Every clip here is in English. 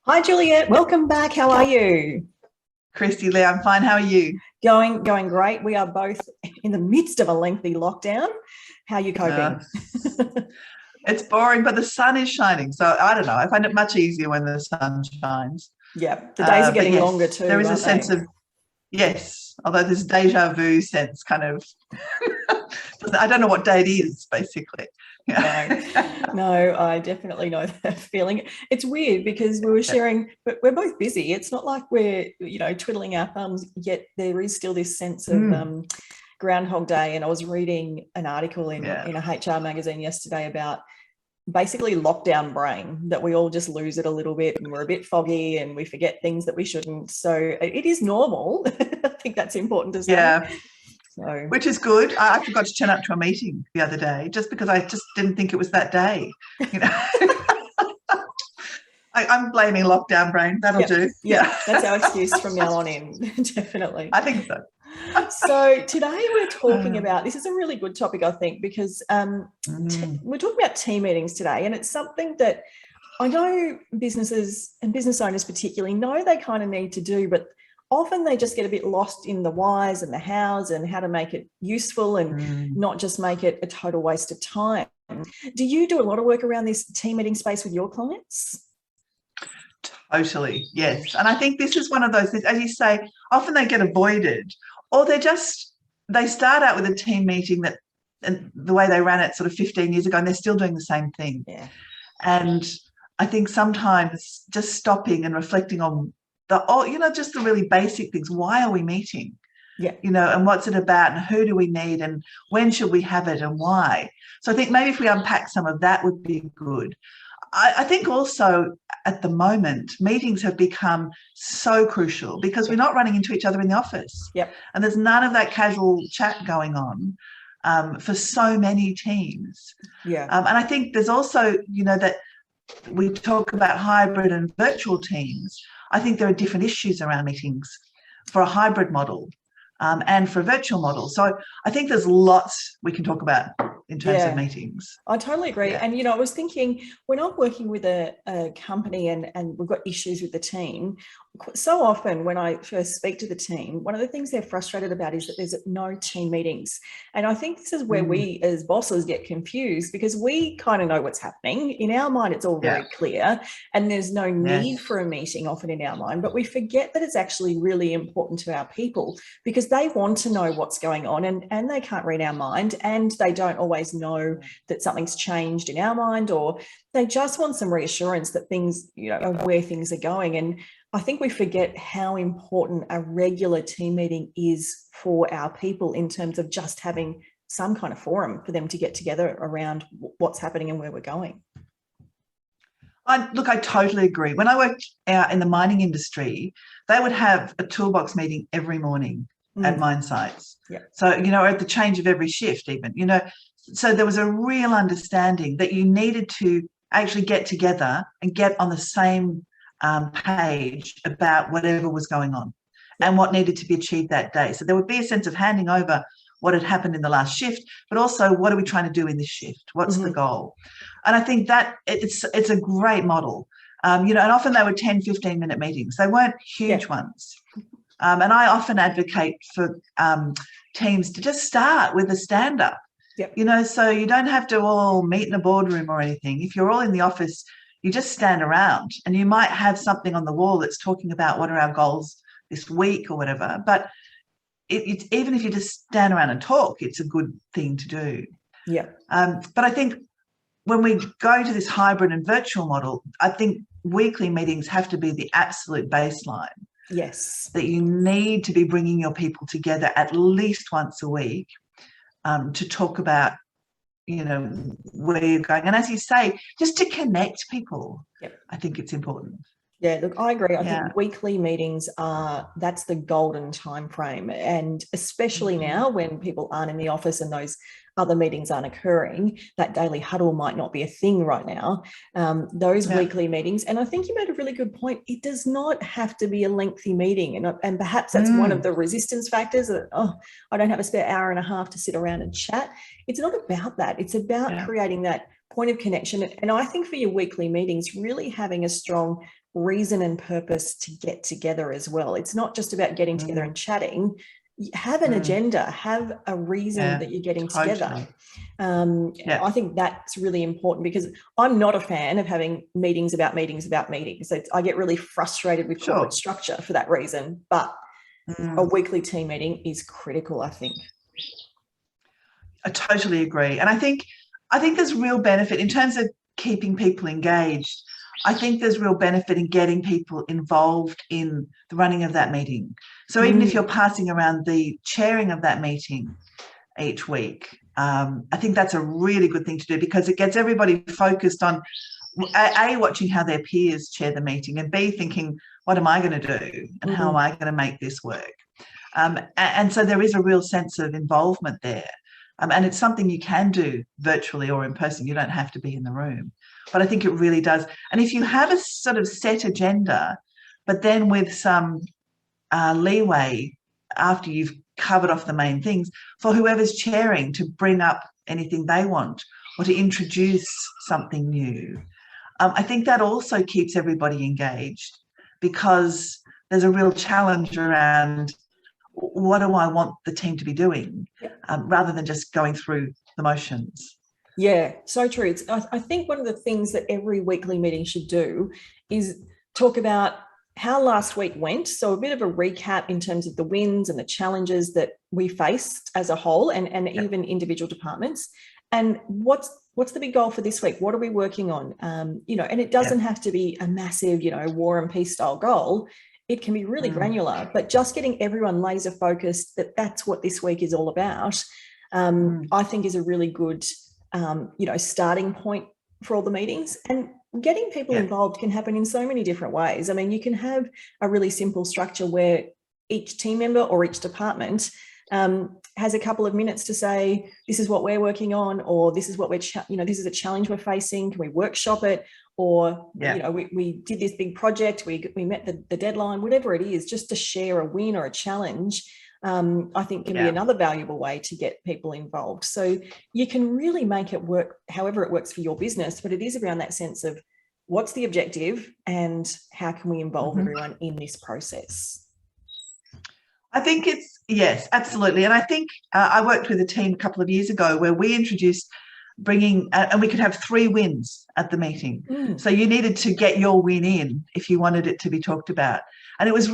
Hi, Juliet. Welcome back. How are you? Christy Lee, I'm fine. How are you? Going great. We are both in the midst of a lengthy lockdown. How are you Uh, coping? it's boring, but the sun is shining. So I don't know. I find it much easier when the sun shines. Yeah, the days are But getting longer yes, there too, is a aren't sense they? of, yes, although this deja vu sense kind of, I don't know what day it is, basically. No, Yeah. no, I definitely know that feeling. It's weird because we were sharing, but we're both busy. It's not like we're, twiddling our thumbs, yet there is still this sense of Mm, Groundhog Day. And I was reading an article yeah. in a HR magazine yesterday about basically lockdown brain, that we all just lose it a little bit and we're a bit foggy and we forget things that we shouldn't. So it is normal. I think that's important to say. Yeah. So Which is good. I forgot to turn up to a meeting the other day just because I just didn't think it was that day. You know, I'm blaming lockdown brain. That'll yeah, do. yeah, Yeah, that's our excuse from now on in. Definitely. I think so. So today we're talking Um, about, this is a really good topic, I think, because mm, we're talking about team meetings today, and it's something that I know businesses and business owners particularly know they kind of need to do, but often they just get a bit lost in the whys and the hows and how to make it useful and mm, not just make it a total waste of time. Do you do a lot of work around this team meeting space with your clients? totally, yes. And I think this is one of those things, as you say, often they get avoided, or they start out with a team meeting that, and the way they ran it sort of 15 years ago, and they're still doing the same thing. Yeah. And I think sometimes just stopping and reflecting on just the really basic things. Why are we meeting? Yeah. And what's it about and who do we need and when should we have it and why? So I think maybe if we unpack some of that would be good. I think also at the moment, meetings have become so crucial because we're Yeah. not running into each other in the office. Yep. And there's none of that casual chat going on for so many teams. Yeah. And I think there's also, that we talk about hybrid and virtual teams. I think there are different issues around meetings for a hybrid model and for a virtual model. So I think there's lots we can talk about in terms of Yeah. meetings. I totally agree. Yeah. And, I was thinking when I'm working with a company and we've got issues with the team, so often when I first speak to the team, one of the things they're frustrated about is that there's no team meetings. And I think this is where Mm, we as bosses get confused because we kind of know what's happening. In our mind, it's all yeah. very clear and there's no need Yes. for a meeting often in our mind, but we forget that it's actually really important to our people because they want to know what's going on and they can't read our mind and they don't always know that something's changed in our mind, or they just want some reassurance that things, of where things are going. And I think we forget how important a regular team meeting is for our people in terms of just having some kind of forum for them to get together around what's happening and where we're going. I totally agree. When I worked out in the mining industry, they would have a toolbox meeting every morning at Mm, mine sites. yeah. So, or at the change of every shift, even, so there was a real understanding that you needed to actually get together and get on the same page about whatever was going on Yeah. and what needed to be achieved that day. So there would be a sense of handing over what had happened in the last shift, but also what are we trying to do in this shift? What's the Mm-hmm. goal? And I think that it's a great model. And often they were 10, 15-minute meetings. They weren't Yeah. huge ones. And I often advocate for teams to just start with a stand-up, Yep. so you don't have to all meet in a boardroom or anything. If you're all in the office, you just stand around and you might have something on the wall that's talking about what are our goals this week or whatever. But it's even if you just stand around and talk, it's a good thing to do. Yeah. But I think when we go to this hybrid and virtual model, I think weekly meetings have to be the absolute baseline, Yes. that you need to be bringing your people together at least once a week to talk about, where you're going. And as you say, just to connect people, Yep. I think it's important. Yeah, look, I agree. I Yeah. think weekly meetings that's the golden time frame. And especially Mm, now when people aren't in the office and those other meetings aren't occurring, that daily huddle might not be a thing right now. Those yeah. weekly meetings, and I think you made a really good point. It does not have to be a lengthy meeting. And perhaps that's one of Mm, the resistance factors that, oh, I don't have a spare hour and a half to sit around and chat. It's not about that. It's about yeah. creating that point of connection. And I think for your weekly meetings, really having a strong reason and purpose to get together as well. It's not just about getting together and chatting. Have an agenda, have a reason that you're getting together. I think that's really important, because I'm not a fan of having meetings about meetings about meetings. So I get really frustrated with corporate structure for that reason. But a weekly team meeting is critical, I think. I totally agree. And I think there's real benefit in terms of keeping people engaged. I think there's real benefit in getting people involved in the running of that meeting. So even if you're passing around the chairing of that meeting each week, I think that's a really good thing to do, because it gets everybody focused on A, watching how their peers chair the meeting, and B, thinking, what am I going to do and how am I going to make this work? And so there is a real sense of involvement there. And it's something you can do virtually or in person. You don't have to be in the room. But I think it really does. And if you have a sort of set agenda, but then with some leeway after you've covered off the main things for whoever's chairing to bring up anything they want or to introduce something new, I think that also keeps everybody engaged, because there's a real challenge around what do I want the team to be doing, rather than just going through the motions. Yeah, so true. I think one of the things that every weekly meeting should do is talk about how last week went. So a bit of a recap in terms of the wins and the challenges that we faced as a whole, and even individual departments. And what's the big goal for this week? What are we working on? And it doesn't have to be a massive, war and peace style goal. It can be really granular, but just getting everyone laser focused that that's what this week is all about, I think is a really good, starting point for all the meetings. And getting people involved can happen in so many different ways. I mean, you can have a really simple structure where each team member or each department has a couple of minutes to say, this is what we're working on, or this is what this is a challenge we're facing. Can we workshop it? Or, we did this big project, we met the deadline, whatever it is, just to share a win or a challenge, I think can be another valuable way to get people involved. So you can really make it work however it works for your business, but it is around that sense of what's the objective and how can we involve everyone in this process? I think yes, absolutely. And I think I worked with a team a couple of years ago where we introduced bringing, and we could have 3 wins at the meeting. So you needed to get your win in if you wanted it to be talked about. And it was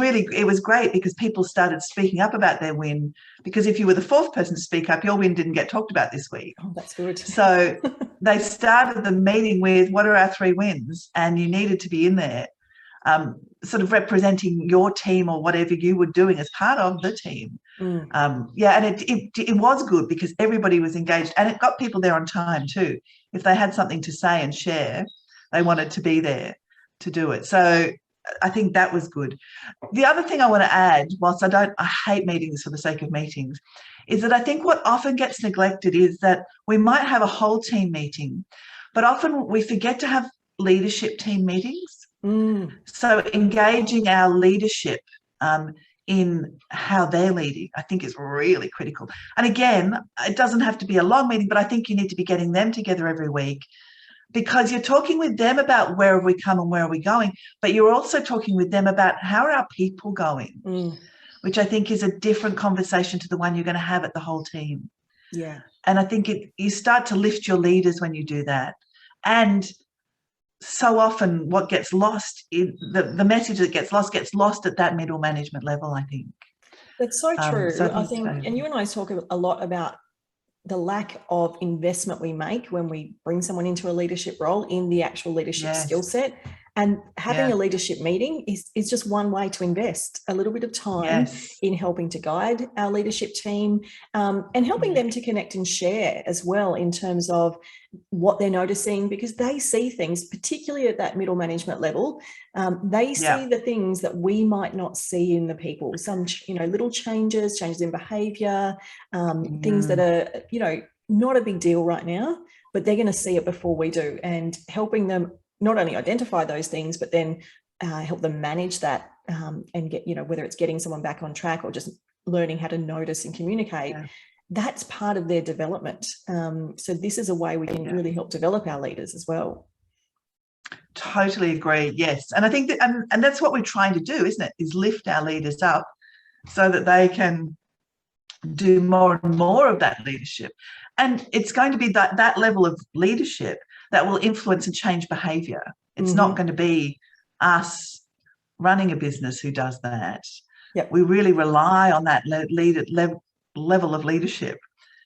great, because people started speaking up about their win, because if you were the 4th person to speak up, your win didn't get talked about this week. Oh, that's good. So they started the meeting with, what are our 3 wins? And you needed to be in there, sort of representing your team or whatever you were doing as part of the team. And it was good, because everybody was engaged, and it got people there on time too. If they had something to say and share, they wanted to be there to do it. So I think that was good. The other thing I want to add, whilst I hate meetings for the sake of meetings, is that I think what often gets neglected is that we might have a whole team meeting, but often we forget to have leadership team meetings. So engaging our leadership in how they're leading, I think is really critical. And again, it doesn't have to be a long meeting, but I think you need to be getting them together every week, because you're talking with them about where have we come and where are we going, but you're also talking with them about how are our people going, which I think is a different conversation to the one you're going to have at the whole team. Yeah. And I think you start to lift your leaders when you do that. And so often what gets lost, the message that gets lost at that middle management level, I think. That's so true. I think, and you and I talk a lot about the lack of investment we make when we bring someone into a leadership role in the actual leadership skill set. And having a leadership meeting is just one way to invest a little bit of time in helping to guide our leadership team, and helping them to connect and share as well in terms of what they're noticing, because they see things, particularly at that middle management level. They see the things that we might not see in the people, some, little changes in behavior, things that are, not a big deal right now, but they're going to see it before we do, and helping them not only identify those things, but then help them manage that, and get, whether it's getting someone back on track or just learning how to notice and communicate, that's part of their development. So this is a way we can really help develop our leaders as well. Totally agree. Yes. And I think that, and that's what we're trying to do, isn't it? Is lift our leaders up so that they can do more and more of that leadership. And it's going to be that level of leadership that will influence and change behavior. It's not going to be us running a business who does that. Yep. We really rely on that level of leadership,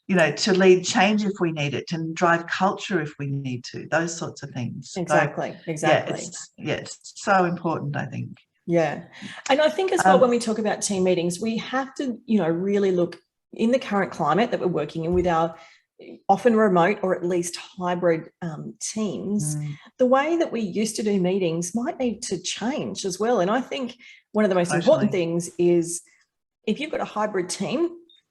to lead change if we need it, and drive culture if we need to, those sorts of things. Exactly. Yeah, it's so important, I think. Yeah. And I think as well, when we talk about team meetings, we have to, really look in the current climate that we're working in with our often remote or at least hybrid teams, the way that we used to do meetings might need to change as well. And I think one of the most important things is, if you've got a hybrid team,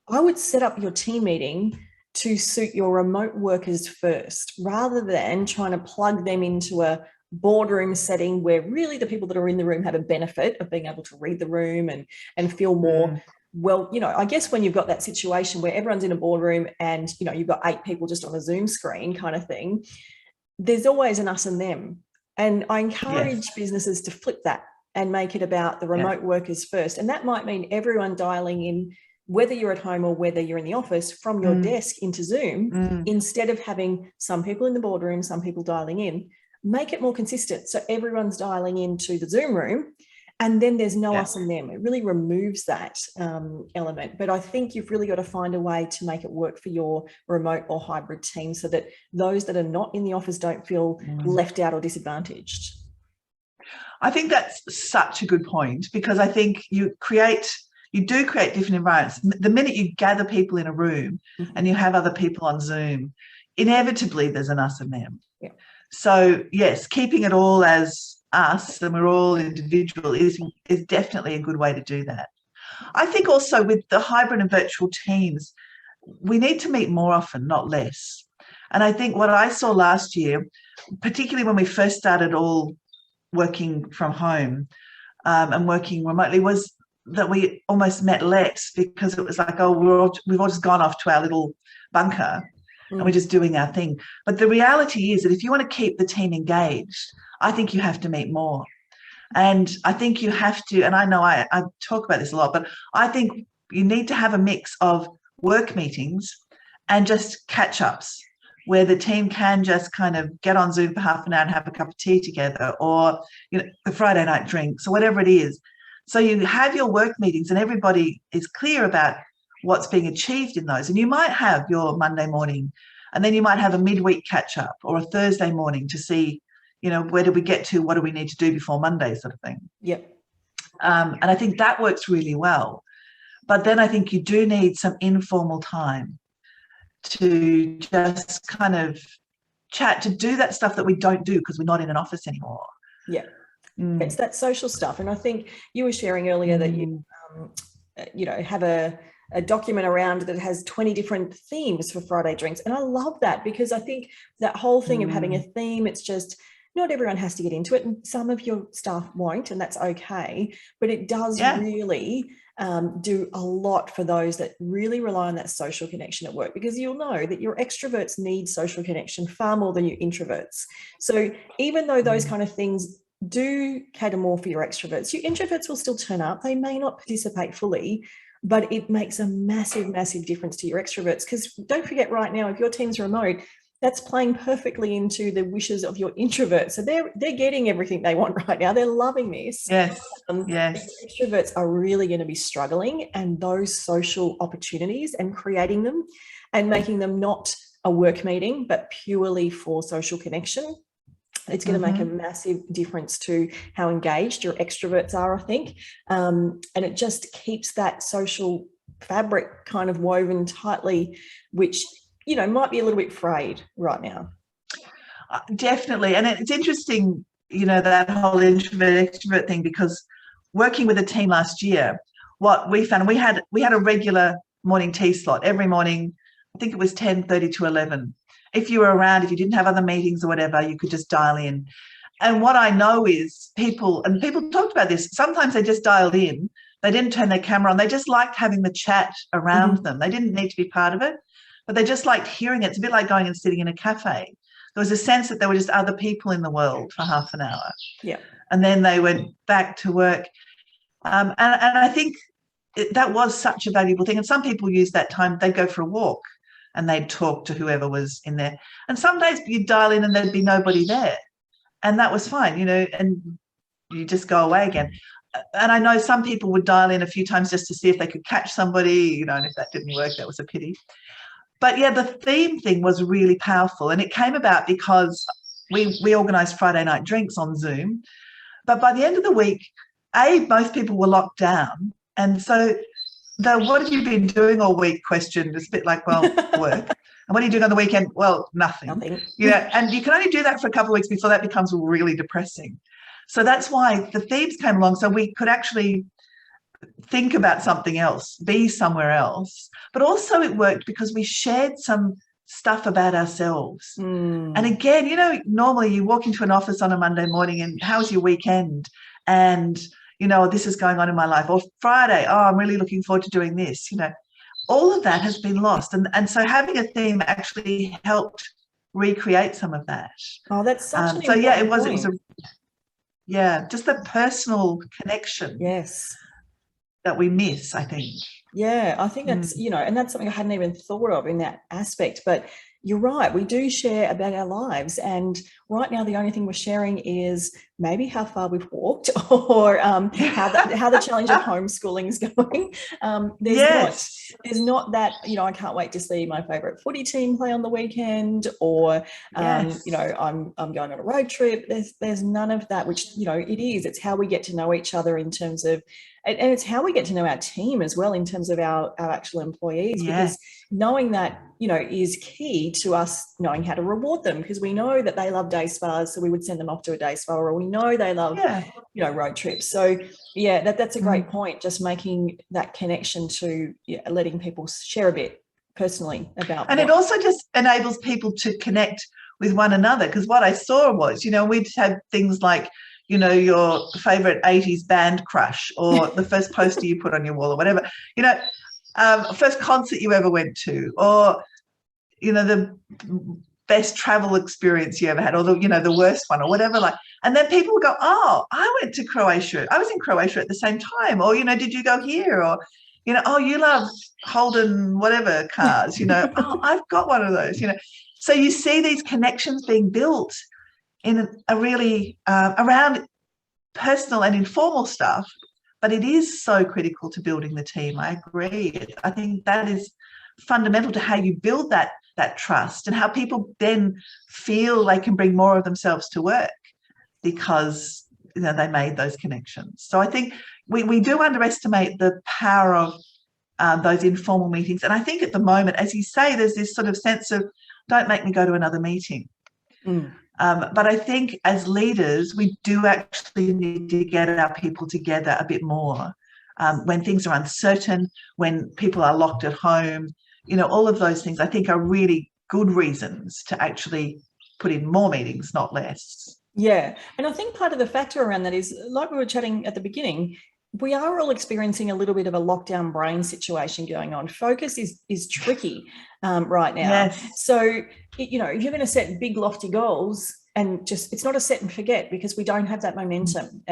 I would set up your team meeting to suit your remote workers first, rather than trying to plug them into a boardroom setting where really the people that are in the room have a benefit of being able to read the room and feel more well. I guess when you've got that situation where everyone's in a boardroom and you've got 8 people just on a Zoom screen kind of thing, there's always an us and them. And I encourage businesses to flip that and make it about the remote workers first. And that might mean everyone dialing in, whether you're at home or whether you're in the office, from your desk into Zoom, instead of having some people in the boardroom, some people dialing in. Make it more consistent, so everyone's dialing into the Zoom room, and then there's no us and them. It really removes that element. But I think you've really got to find a way to make it work for your remote or hybrid team, so that those that are not in the office don't feel left out or disadvantaged. I think that's such a good point, because I think you do create different environments. The minute you gather people in a room and you have other people on Zoom, inevitably there's an us and them. Yeah. So yes, keeping it all as us and we're all individual is definitely a good way to do that. I think also with the hybrid and virtual teams, we need to meet more often, not less. And I think what I saw last year, particularly when we first started all working from home and working remotely, was that we almost met less, because it was like, we've all just gone off to our little bunker and we're just doing our thing. But the reality is that if you want to keep the team engaged, I think you have to meet more. And I think you have to, and I know I talk about this a lot, but I think you need to have a mix of work meetings and just catch-ups, where the team can just kind of get on Zoom for half an hour and have a cup of tea together, or the Friday night drinks, or whatever it is. So you have your work meetings and everybody is clear about what's being achieved in those. And you might have your Monday morning, and then you might have a midweek catch-up, or a Thursday morning to see, where do we get to, what do we need to do before Monday, sort of thing. Yep. And I think that works really well. But then I think you do need some informal time to just kind of chat, to do that stuff that we don't do because we're not in an office anymore. Yeah. It's that social stuff. And I think you were sharing earlier that you have a document around that has 20 different themes for Friday drinks. And I love that, because I think that whole thing of having a theme, it's just, not everyone has to get into it, and some of your staff won't, and that's okay. But it does really do a lot for those that really rely on that social connection at work, because you'll know that your extroverts need social connection far more than your introverts. So even though those kind of things do cater more for your extroverts, your introverts will still turn up. They may not participate fully, but it makes a massive, massive difference to your extroverts. Because don't forget, right now, if your team's remote, that's playing perfectly into the wishes of your introverts. So they're getting everything they want right now. They're loving this. Yes. Extroverts are really going to be struggling, and those social opportunities and creating them and making them not a work meeting, but purely for social connection, it's going to make a massive difference to how engaged your extroverts are, I think. And it just keeps that social fabric kind of woven tightly, which might be a little bit frayed right now. Definitely. And it's interesting, that whole introvert-extrovert thing, because working with a team last year, what we found, we had a regular morning tea slot every morning. I think it was 10:30 to 11. If you were around, if you didn't have other meetings or whatever, you could just dial in. And what I know is people talked about this, sometimes they just dialed in, they didn't turn their camera on, they just liked having the chat around them. They didn't need to be part of it, but they just liked hearing it. It's a bit like going and sitting in a cafe. there was a sense that there were just other people in the world for half an hour. Yeah. And then they went back to work. And I think that was such a valuable thing. And some people use that time, they'd go for a walk and they'd talk to whoever was in there. And some days you'd dial in and there'd be nobody there. And that was fine, you know, and you just go away again. And I know some people would dial in a few times just to see if they could catch somebody, you know, and if that didn't work, that was a pity. But yeah, the theme thing was really powerful. And it came about because we organised Friday night drinks on Zoom. But by the end of the week, most people were locked down. And so the what have you been doing all week question is a bit like, well, work. And what are you doing on the weekend? Well, nothing. You know, and you can only do that for a couple of weeks before that becomes really depressing. So that's why the themes came along, so we could actually think about something else, be somewhere else. But also it worked because we shared some stuff about ourselves. And again, you know, normally you walk into an office on a Monday morning and how's your weekend? And, you know, this is going on in my life. Or Friday, oh, I'm really looking forward to doing this. You know, all of that has been lost. And so having a theme actually helped recreate some of that. Oh, that's such an so yeah, it was point. Just the personal connection. Yes. That we miss, I think. Yeah, I think that's, you know, and that's something I hadn't even thought of in that aspect. But you're right, we do share about our lives. And right now, the only thing we're sharing is maybe how far we've walked or how the challenge of homeschooling is going. There's not that, you know, I can't wait to see my favourite footy team play on the weekend or, you know, I'm going on a road trip. There's none of that, which, you know, it's how we get to know each other in terms of, and it's how we get to know our team as well in terms of our actual employees, because knowing that, you know, is key to us knowing how to reward them, because we know that they love day spas, so we would send them off to a day spa, or we know they love, you know, road trips. So yeah, that's a great point, just making that connection to letting people share a bit personally about. And it also just enables people to connect with one another, because what I saw was, you know, we'd have things like, you know, your favorite 80s band crush, or the first poster you put on your wall, or whatever, you know, first concert you ever went to, or, you know, the best travel experience you ever had, or the, you know, the worst one, or whatever. Like, and then people would go, oh, I went to Croatia. I was in Croatia at the same time. Or, you know, did you go here? Or, you know, oh, you love Holden, whatever cars, you know, oh, I've got one of those, you know. So you see these connections being built in a really around personal and informal stuff, but it is so critical to building the team. I agree. I think that is fundamental to how you build that trust, and how people then feel they can bring more of themselves to work because, you know, they made those connections. So I think we do underestimate the power of those informal meetings. And I think at the moment, as you say, there's this sort of sense of don't make me go to another meeting. But I think as leaders, we do actually need to get our people together a bit more when things are uncertain, when people are locked at home, you know, all of those things I think are really good reasons to actually put in more meetings, not less. Yeah. And I think part of the factor around that is, like we were chatting at the beginning, we are all experiencing a little bit of a lockdown brain situation going on. Focus is tricky right now. Yes. So, you know, if you're going to set big, lofty goals, and just, it's not a set and forget, because we don't have that momentum,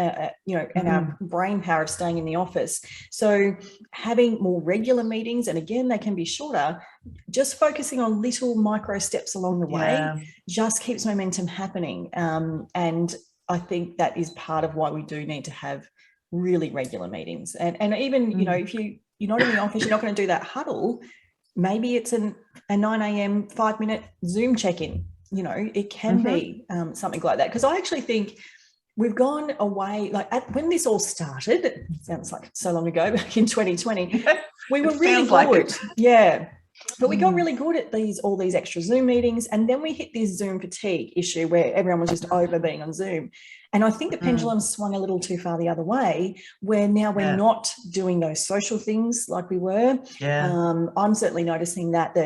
you know, and our brain power of staying in the office. So having more regular meetings, and again, they can be shorter, just focusing on little micro steps along the way just keeps momentum happening. And I think that is part of why we do need to have really regular meetings. And even, you know, if you're not in the office, you're not going to do that huddle, maybe it's a 9 a.m. 5-minute Zoom check-in. You know, it can be something like that. Because I actually think we've gone away, like when this all started, it sounds like so long ago, back in 2020, we were really good. But we got really good at all these extra Zoom meetings. And then we hit this Zoom fatigue issue where everyone was just over being on Zoom. And I think the pendulum swung a little too far the other way, where now we're not doing those social things like we were. I'm certainly noticing that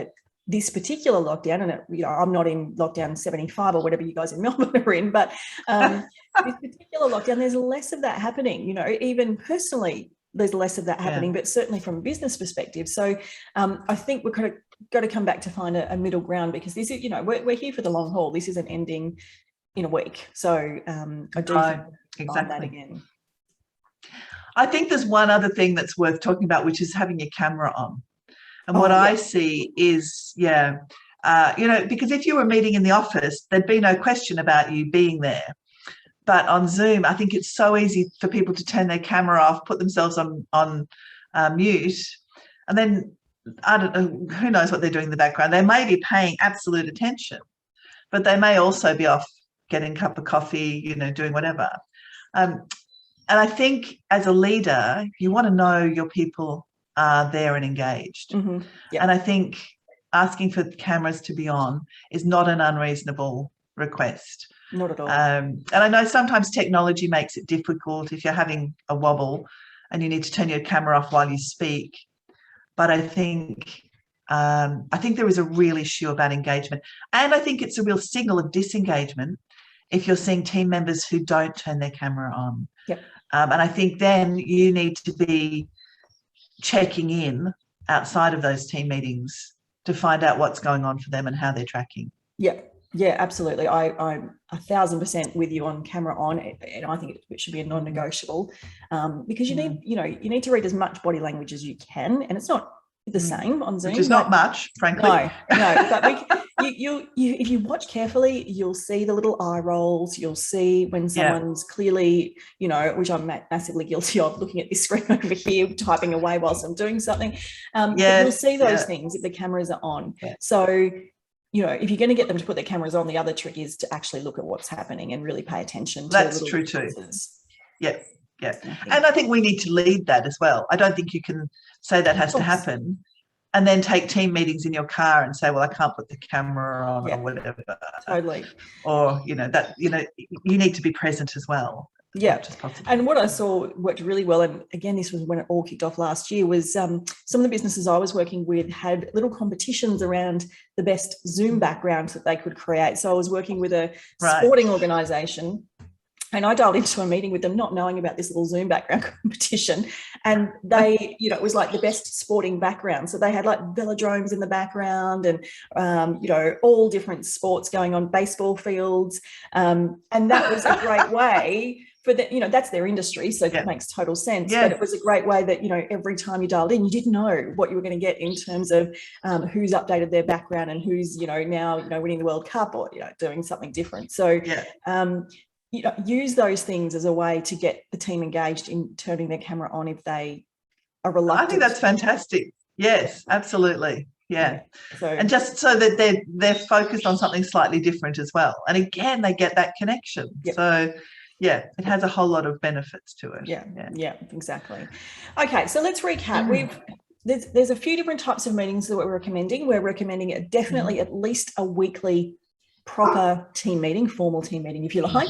this particular lockdown, and you know, I'm not in lockdown 75 or whatever you guys in Melbourne are in, but this particular lockdown, there's less of that happening. You know, even personally, there's less of that happening, but certainly from a business perspective. So I think we're kind of got to come back to find a middle ground, because this is, we're here for the long haul. This isn't ending in a week. So I do think exactly that again. I think there's one other thing that's worth talking about, which is having your camera on. And what I see is, because if you were meeting in the office, there'd be no question about you being there. But on Zoom, I think it's so easy for people to turn their camera off, put themselves on mute, and then I don't know, who knows what they're doing in the background. They may be paying absolute attention, but they may also be off getting a cup of coffee, doing whatever. And I think as a leader, you want to know your people are there and engaged. Mm-hmm. Yep. And I think asking for cameras to be on is not an unreasonable request. Not at all. And I know sometimes technology makes it difficult if you're having a wobble and you need to turn your camera off while you speak. But I think there is a real issue about engagement. And I think it's a real signal of disengagement if you're seeing team members who don't turn their camera on. Yep. And I think then you need to be checking in outside of those team meetings to find out what's going on for them and how they're tracking. Yeah, absolutely. I'm 1,000% with you on camera on, and I think it should be a non-negotiable, because you need to read as much body language as you can, and it's not the same on Zoom. Which is not much, frankly. No. But you if you watch carefully, you'll see the little eye rolls. You'll see when someone's clearly, which I'm massively guilty of, looking at this screen over here, typing away whilst I'm doing something. You'll see those things if the cameras are on. Yeah. So, if you're going to get them to put their cameras on, the other trick is to actually look at what's happening and really pay attention to That's true too. Yeah. And I think we need to lead that as well. I don't think you can say that has to happen and then take team meetings in your car and say, well, I can't put the camera on or whatever. Totally. Or, you need to be present as well. Yeah. And what I saw worked really well, and again, this was when it all kicked off last year, was some of the businesses I was working with had little competitions around the best Zoom backgrounds that they could create. So I was working with a sporting organisation, and I dialed into a meeting with them not knowing about this little Zoom background competition. And they, it was like the best sporting background. So they had like velodromes in the background and, all different sports going on, baseball fields. And that was a great way for the, that's their industry. So that makes total sense. But it was a great way that, every time you dialed in, you didn't know what you were going to get in terms of who's updated their background and who's, now, winning the World Cup or, doing something different. So, use those things as a way to get the team engaged in turning their camera on if they are reluctant. I think that's fantastic. Yes, absolutely. Yeah. So, and just so that they're focused on something slightly different as well. And again, they get that connection. Yep. So it has a whole lot of benefits to it. Yeah, exactly. Okay, so let's recap. There's a few different types of meetings that we're recommending. We're recommending definitely at least a weekly proper team meeting, formal team meeting, if you like.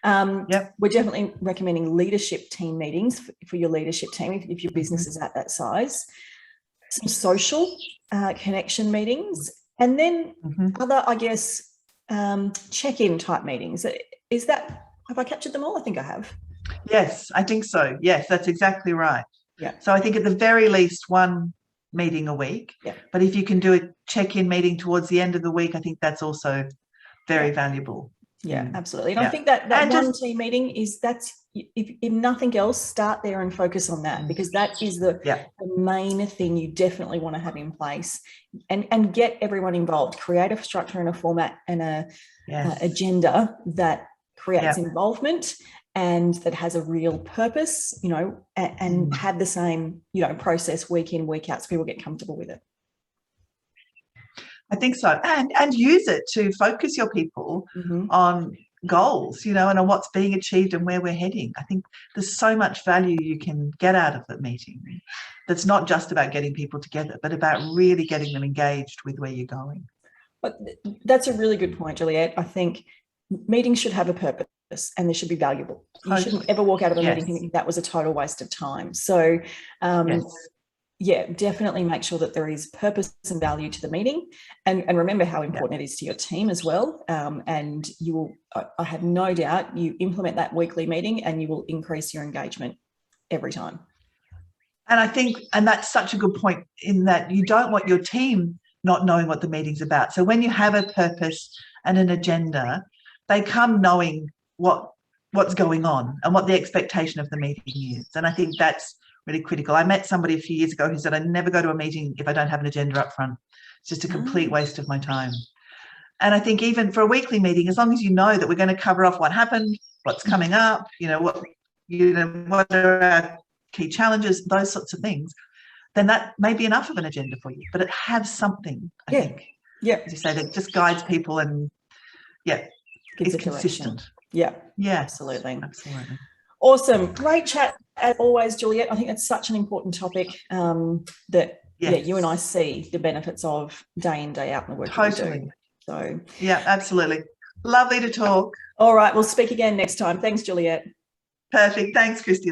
We're definitely recommending leadership team meetings for your leadership team if your business is at that size. Some social connection meetings, and then other, I guess, check-in type meetings. Have I captured them all? I think I have. Yes, I think so. Yes, that's exactly right. Yeah. So I think at the very least one meeting a week. Yeah. But if you can do a check-in meeting towards the end of the week, I think that's also very valuable. Yeah, absolutely. And I think that one team meeting if nothing else, start there and focus on that, because that is the main thing you definitely want to have in place, and get everyone involved. Create a structure and a format and a agenda that creates involvement and that has a real purpose, and have the same, process week in, week out, so people get comfortable with it. I think so. And use it to focus your people on goals, and on what's being achieved and where we're heading. I think there's so much value you can get out of the meeting that's not just about getting people together, but about really getting them engaged with where you're going. But that's a really good point, Juliette. I think meetings should have a purpose and they should be valuable. You shouldn't ever walk out of a meeting thinking that was a total waste of time. So definitely make sure that there is purpose and value to the meeting, and remember how important it is to your team as well. And you will, I have no doubt, you implement that weekly meeting and you will increase your engagement every time. And I think, and that's such a good point, in that you don't want your team not knowing what the meeting's about. So when you have a purpose and an agenda, they come knowing what's going on and what the expectation of the meeting is. And I think that's really critical. I met somebody a few years ago who said, I never go to a meeting if I don't have an agenda up front. It's just a complete waste of my time. And I think even for a weekly meeting, as long as you know that we're going to cover off what happened, what's coming up, what are our key challenges, those sorts of things, then that may be enough of an agenda for you. But it has something, I think. Yeah. As you say, that just guides people and gives it's consistent. Yeah. Absolutely. Awesome. Great chat as always, Juliet. I think it's such an important topic that you and I see the benefits of day in, day out in the work that we do. So yeah, absolutely. Lovely to talk. All right, we'll speak again next time. Thanks, Juliet. Perfect. Thanks, Christy.